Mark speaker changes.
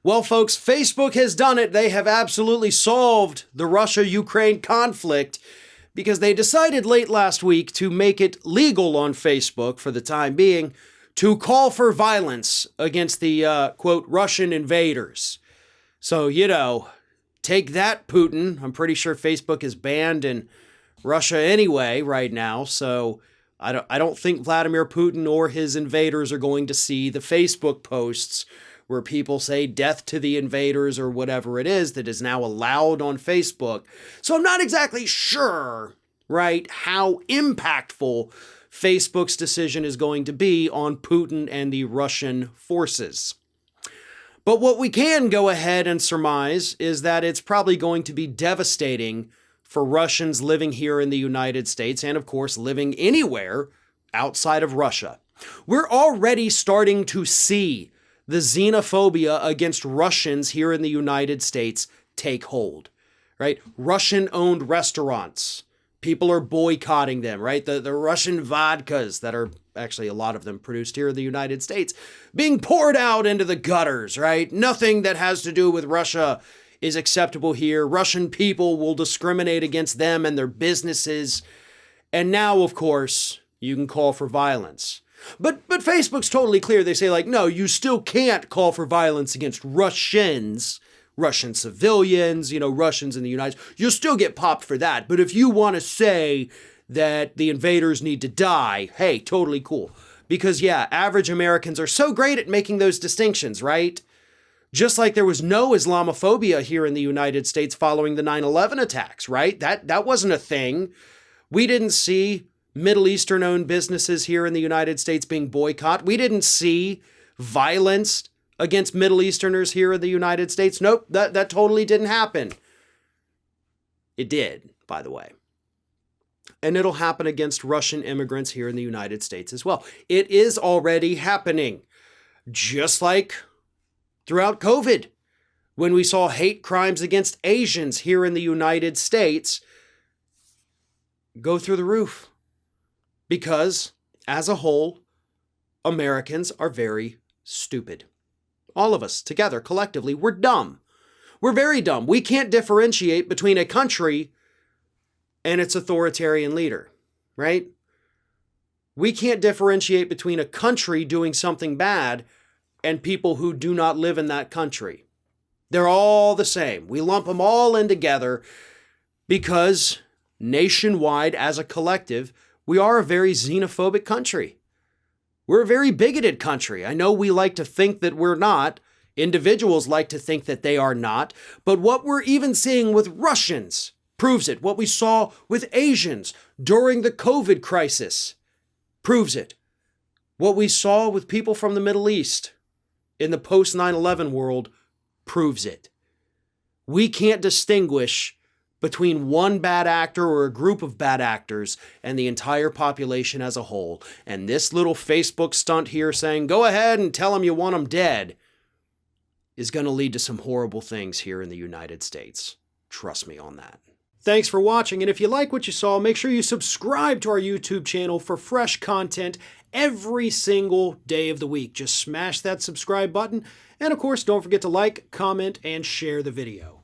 Speaker 1: Well, folks, Facebook has done it. They have absolutely solved the Russia-Ukraine conflict because they decided late last week to make it legal on Facebook for the time being to call for violence against the, quote, Russian invaders. So, take that, Putin. I'm pretty sure Facebook is banned in Russia anyway right now, so I don't think Vladimir Putin or his invaders are going to see the Facebook posts where people say death to the invaders or whatever it is that is now allowed on Facebook. So I'm not exactly sure, right, how impactful Facebook's decision is going to be on Putin and the Russian forces. But what we can go ahead and surmise is that it's probably going to be devastating for Russians living here in the United States and, of course, living anywhere outside of Russia. We're already starting to see the xenophobia against Russians here in the United States take hold, right? Russian-owned restaurants, people are boycotting them, right? The Russian vodkas that are actually a lot of them produced here in the United States being poured out into the gutters, right? Nothing that has to do with Russia is acceptable here. Russian people will discriminate against them and their businesses. And now, of course, you can call for violence. But Facebook's totally clear. They say, no, you still can't call for violence against Russians, Russian civilians, Russians in the United States. You'll still get popped for that. But if you want to say that the invaders need to die, hey, totally cool. Because, average Americans are so great at making those distinctions, right? Just like there was no Islamophobia here in the United States following the 9/11 attacks, right? That wasn't a thing. We didn't see Middle Eastern-owned businesses here in the United States being boycotted. We didn't see violence against Middle Easterners here in the United States. Nope, that totally didn't happen. It did, by the way. And it'll happen against Russian immigrants here in the United States as well. It is already happening. Just like throughout COVID, when we saw hate crimes against Asians here in the United States go through the roof. Because, as a whole, Americans are very stupid. All of us, together, collectively, we're dumb. We're very dumb. We can't differentiate between a country and its authoritarian leader, right? We can't differentiate between a country doing something bad and people who do not live in that country. They're all the same. We lump them all in together because nationwide, as a collective, we are a very xenophobic country. We're a very bigoted country. I know we like to think that we're not. Individuals like to think that they are not. But what we're even seeing with Russians proves it. What we saw with Asians during the COVID crisis proves it. What we saw with people from the Middle East in the post-9/11 world proves it. We can't distinguish between one bad actor or a group of bad actors and the entire population as a whole. And this little Facebook stunt here saying, go ahead and tell them you want them dead, is going to lead to some horrible things here in the United States. Trust me on that. Thanks for watching, and if you like what you saw, make sure you subscribe to our YouTube channel for fresh content every single day of the week. Just smash that subscribe button, and of course, don't forget to like, comment, and share the video.